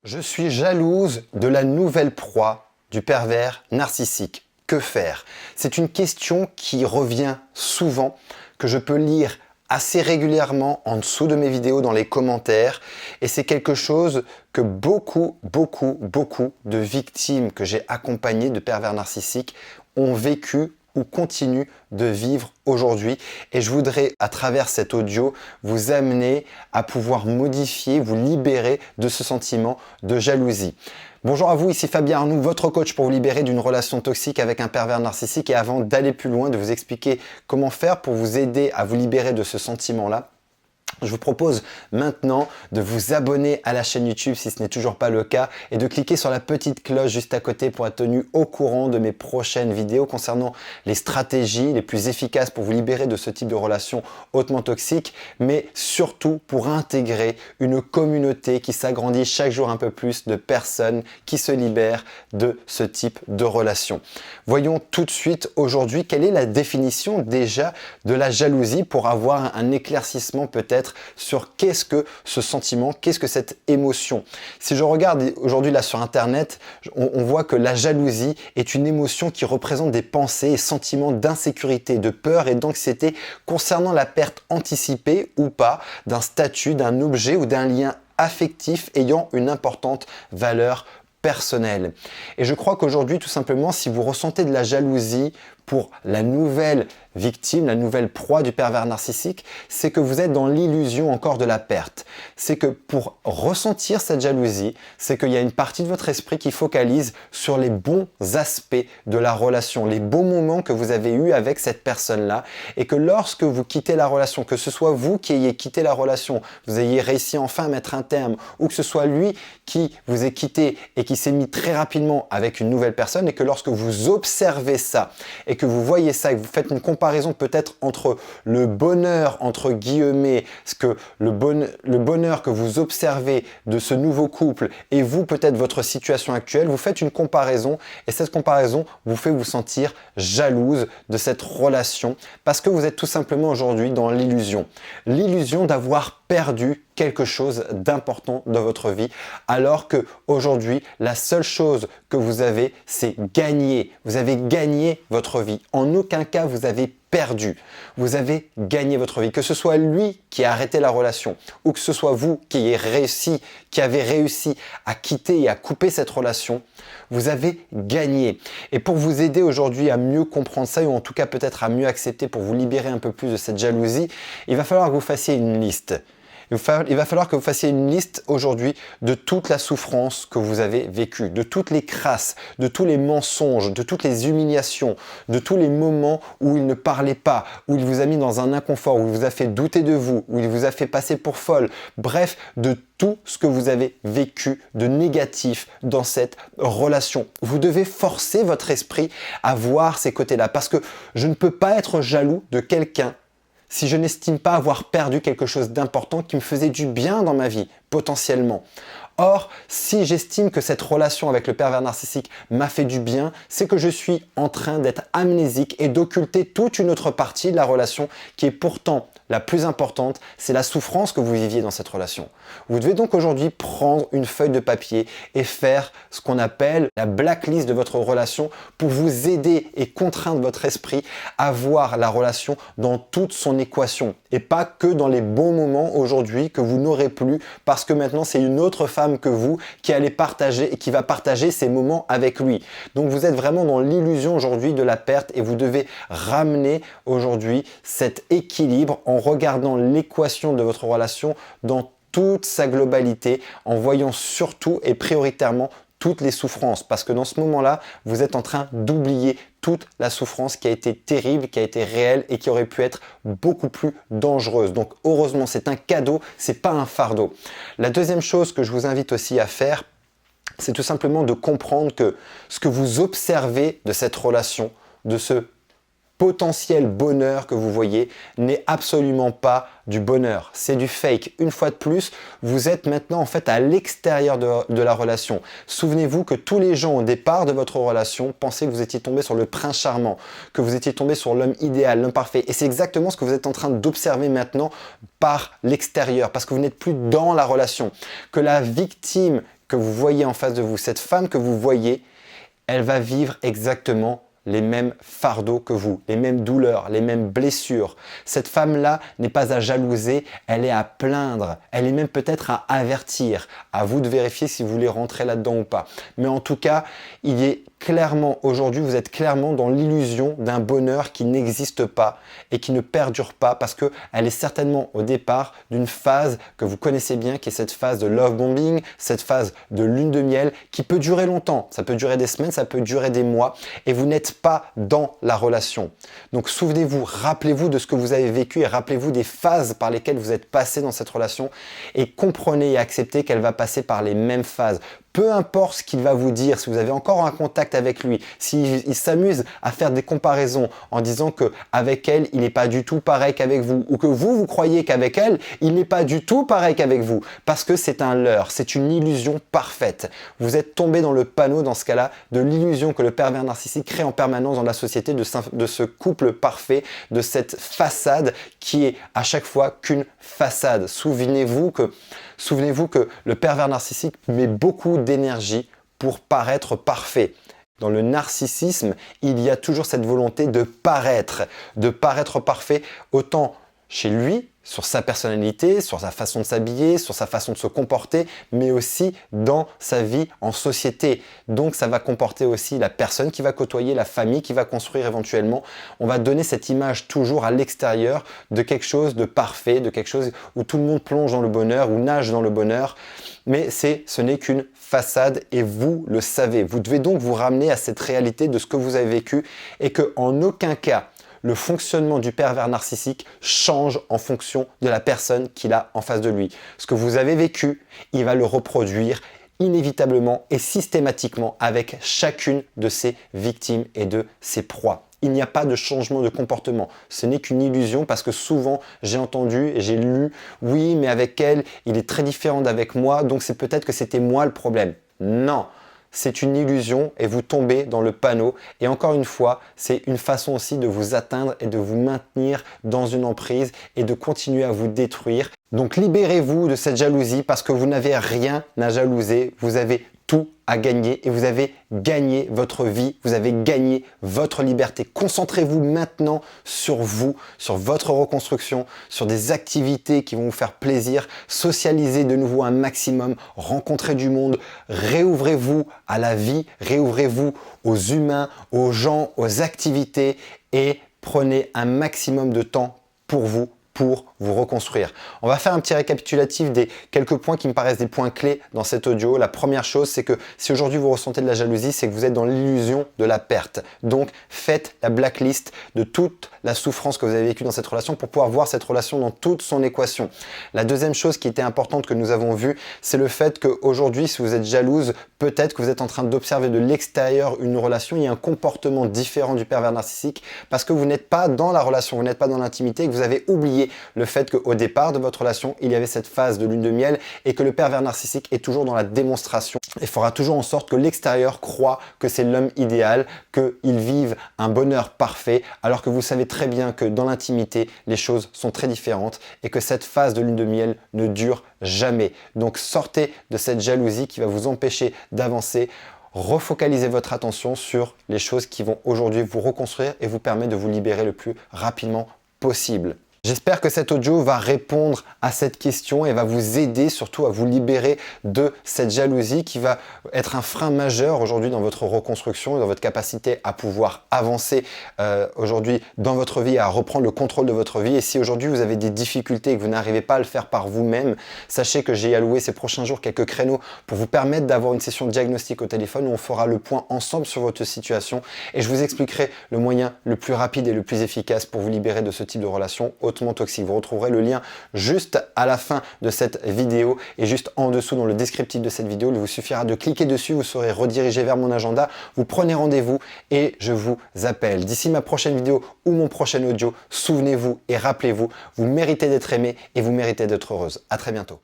Je suis jalouse de la nouvelle proie du pervers narcissique. Que faire? C'est une question qui revient souvent, que je peux lire assez régulièrement en dessous de mes vidéos dans les commentaires, et c'est quelque chose que beaucoup de victimes que j'ai accompagnées de pervers narcissiques ont vécu ou continuent de vivre aujourd'hui. Et je voudrais, à travers cet audio, vous amener à pouvoir modifier, vous libérer de ce sentiment de jalousie. Bonjour à vous, ici Fabien Arnoux, votre coach pour vous libérer d'une relation toxique avec un pervers narcissique. Et avant d'aller plus loin, de vous expliquer comment faire pour vous aider à vous libérer de ce sentiment-là, je vous propose maintenant de vous abonner à la chaîne YouTube si ce n'est toujours pas le cas et de cliquer sur la petite cloche juste à côté pour être tenu au courant de mes prochaines vidéos concernant les stratégies les plus efficaces pour vous libérer de ce type de relation hautement toxique, mais surtout pour intégrer une communauté qui s'agrandit chaque jour un peu plus de personnes qui se libèrent de ce type de relation. Voyons tout de suite aujourd'hui quelle est la définition déjà de la jalousie pour avoir un éclaircissement peut-être sur qu'est-ce que ce sentiment, qu'est-ce que cette émotion. Si je regarde aujourd'hui là sur internet, on voit que la jalousie est une émotion qui représente des pensées et sentiments d'insécurité, de peur et d'anxiété concernant la perte anticipée ou pas d'un statut, d'un objet ou d'un lien affectif ayant une importante valeur personnelle. Et je crois qu'aujourd'hui, tout simplement, si vous ressentez de la jalousie pour la nouvelle victime, la nouvelle proie du pervers narcissique, c'est que vous êtes dans l'illusion encore de la perte. C'est que pour ressentir cette jalousie, c'est qu'il y a une partie de votre esprit qui focalise sur les bons aspects de la relation, les bons moments que vous avez eus avec cette personne-là, et que lorsque vous quittez la relation, que ce soit vous qui ayez quitté la relation, vous ayez réussi enfin à mettre un terme, ou que ce soit lui qui vous ait quitté et qui s'est mis très rapidement avec une nouvelle personne, et que lorsque vous observez ça, et que vous voyez ça, et que vous faites une comparaison peut-être entre le bonheur, entre guillemets, le bonheur que vous observez de ce nouveau couple et vous, peut-être votre situation actuelle, vous faites une comparaison et cette comparaison vous fait vous sentir jalouse de cette relation parce que vous êtes tout simplement aujourd'hui dans l'illusion. L'illusion d'avoir perdu quelque chose d'important dans votre vie alors que aujourd'hui la seule chose que vous avez c'est gagner. Vous avez gagné votre vie. En aucun cas vous avez perdu. Vous avez gagné votre vie. Que ce soit lui qui a arrêté la relation ou que ce soit vous qui avez réussi à quitter et à couper cette relation, vous avez gagné. Et pour vous aider aujourd'hui à mieux comprendre ça ou en tout cas peut-être à mieux accepter pour vous libérer un peu plus de cette jalousie, il va falloir que vous fassiez une liste. Il va falloir que vous fassiez une liste aujourd'hui de toute la souffrance que vous avez vécue, de toutes les crasses, de tous les mensonges, de toutes les humiliations, de tous les moments où il ne parlait pas, où il vous a mis dans un inconfort, où il vous a fait douter de vous, où il vous a fait passer pour folle. Bref, de tout ce que vous avez vécu de négatif dans cette relation. Vous devez forcer votre esprit à voir ces côtés-là parce que je ne peux pas être jaloux de quelqu'un si je n'estime pas avoir perdu quelque chose d'important qui me faisait du bien dans ma vie, potentiellement. Or, si j'estime que cette relation avec le pervers narcissique m'a fait du bien, c'est que je suis en train d'être amnésique et d'occulter toute une autre partie de la relation qui est pourtant la plus importante, c'est la souffrance que vous viviez dans cette relation. Vous devez donc aujourd'hui prendre une feuille de papier et faire ce qu'on appelle la blacklist de votre relation pour vous aider et contraindre votre esprit à voir la relation dans toute son équation et pas que dans les bons moments aujourd'hui que vous n'aurez plus parce que maintenant c'est une autre femme que vous qui allez partager et qui va partager ces moments avec lui. Donc vous êtes vraiment dans l'illusion aujourd'hui de la perte et vous devez ramener aujourd'hui cet équilibre en regardant l'équation de votre relation dans toute sa globalité, en voyant surtout et prioritairement toutes les souffrances. Parce que dans ce moment-là, vous êtes en train d'oublier toute la souffrance qui a été terrible, qui a été réelle et qui aurait pu être beaucoup plus dangereuse. Donc heureusement, c'est un cadeau, c'est pas un fardeau. La deuxième chose que je vous invite aussi à faire, c'est tout simplement de comprendre que ce que vous observez de cette relation, de ce potentiel bonheur que vous voyez n'est absolument pas du bonheur, c'est du fake. Une fois de plus, vous êtes maintenant en fait à l'extérieur de la relation. Souvenez-vous que tous les gens au départ de votre relation pensaient que vous étiez tombé sur le prince charmant, que vous étiez tombé sur l'homme idéal, l'homme parfait. Et c'est exactement ce que vous êtes en train d'observer maintenant par l'extérieur, parce que vous n'êtes plus dans la relation. Que la victime que vous voyez en face de vous, cette femme que vous voyez, elle va vivre exactement les mêmes fardeaux que vous, les mêmes douleurs, les mêmes blessures. Cette femme-là n'est pas à jalouser, elle est à plaindre, elle est même peut-être à avertir. À vous de vérifier si vous voulez rentrer là-dedans ou pas. Mais en tout cas, il est clairement, aujourd'hui, vous êtes clairement dans l'illusion d'un bonheur qui n'existe pas et qui ne perdure pas parce qu'elle est certainement au départ d'une phase que vous connaissez bien, qui est cette phase de love bombing, cette phase de lune de miel qui peut durer longtemps. Ça peut durer des semaines, ça peut durer des mois et vous n'êtes pas dans la relation. Donc souvenez-vous, rappelez-vous de ce que vous avez vécu et rappelez-vous des phases par lesquelles vous êtes passé dans cette relation et comprenez et acceptez qu'elle va passer par les mêmes phases. Peu importe ce qu'il va vous dire, si vous avez encore un contact avec lui, s'il s'amuse à faire des comparaisons en disant qu'avec elle, il n'est pas du tout pareil qu'avec vous, ou que vous croyez qu'avec elle, il n'est pas du tout pareil qu'avec vous, parce que c'est un leurre, c'est une illusion parfaite. Vous êtes tombé dans le panneau, dans ce cas-là, de l'illusion que le pervers narcissique crée en permanence dans la société de ce couple parfait, de cette façade qui est à chaque fois qu'une façade. Souvenez-vous que le pervers narcissique met beaucoup d'énergie pour paraître parfait. Dans le narcissisme, il y a toujours cette volonté de paraître parfait, autant chez lui, sur sa personnalité, sur sa façon de s'habiller, sur sa façon de se comporter, mais aussi dans sa vie en société. Donc ça va comporter aussi la personne qui va côtoyer, la famille qui va construire éventuellement. On va donner cette image toujours à l'extérieur de quelque chose de parfait, de quelque chose où tout le monde plonge dans le bonheur ou nage dans le bonheur. Mais ce n'est qu'une façade et vous le savez. Vous devez donc vous ramener à cette réalité de ce que vous avez vécu et qu'en aucun cas, le fonctionnement du pervers narcissique change en fonction de la personne qu'il a en face de lui. Ce que vous avez vécu, il va le reproduire inévitablement et systématiquement avec chacune de ses victimes et de ses proies. Il n'y a pas de changement de comportement. Ce n'est qu'une illusion parce que souvent j'ai entendu et j'ai lu « oui, mais avec elle, il est très différent d'avec moi, donc c'est peut-être que c'était moi le problème ». Non! C'est une illusion et vous tombez dans le panneau. Et encore une fois, c'est une façon aussi de vous atteindre et de vous maintenir dans une emprise et de continuer à vous détruire. Donc libérez-vous de cette jalousie parce que vous n'avez rien à jalouser. Vous avez tout à gagner et vous avez gagné votre vie, vous avez gagné votre liberté. Concentrez-vous maintenant sur vous, sur votre reconstruction, sur des activités qui vont vous faire plaisir, socialisez de nouveau un maximum, rencontrez du monde, réouvrez-vous à la vie, réouvrez-vous aux humains, aux gens, aux activités et prenez un maximum de temps pour vous reconstruire. On va faire un petit récapitulatif des quelques points qui me paraissent des points clés dans cet audio. La première chose, c'est que si aujourd'hui vous ressentez de la jalousie, c'est que vous êtes dans l'illusion de la perte. Donc, faites la blacklist de toute la souffrance que vous avez vécue dans cette relation pour pouvoir voir cette relation dans toute son équation. La deuxième chose qui était importante que nous avons vue, c'est le fait qu'aujourd'hui, si vous êtes jalouse, peut-être que vous êtes en train d'observer de l'extérieur une relation, il y a un comportement différent du pervers narcissique parce que vous n'êtes pas dans la relation, vous n'êtes pas dans l'intimité et que vous avez oublié le fait qu'au départ de votre relation, il y avait cette phase de lune de miel et que le pervers narcissique est toujours dans la démonstration et fera toujours en sorte que l'extérieur croit que c'est l'homme idéal, qu'il vive un bonheur parfait, alors que vous savez très bien que dans l'intimité, les choses sont très différentes et que cette phase de lune de miel ne dure jamais. Donc sortez de cette jalousie qui va vous empêcher d'avancer. Refocalisez votre attention sur les choses qui vont aujourd'hui vous reconstruire et vous permettre de vous libérer le plus rapidement possible. J'espère que cet audio va répondre à cette question et va vous aider surtout à vous libérer de cette jalousie qui va être un frein majeur aujourd'hui dans votre reconstruction et dans votre capacité à pouvoir avancer aujourd'hui dans votre vie, à reprendre le contrôle de votre vie. Et si aujourd'hui vous avez des difficultés et que vous n'arrivez pas à le faire par vous-même, sachez que j'ai alloué ces prochains jours quelques créneaux pour vous permettre d'avoir une session de diagnostic au téléphone où on fera le point ensemble sur votre situation et je vous expliquerai le moyen le plus rapide et le plus efficace pour vous libérer de ce type de relation toxique. Vous retrouverez le lien juste à la fin de cette vidéo et juste en dessous dans le descriptif de cette vidéo. Il vous suffira de cliquer dessus, vous serez redirigé vers mon agenda, vous prenez rendez-vous et je vous appelle. D'ici ma prochaine vidéo ou mon prochain audio, souvenez-vous et rappelez-vous, vous méritez d'être aimé et vous méritez d'être heureuse. À très bientôt.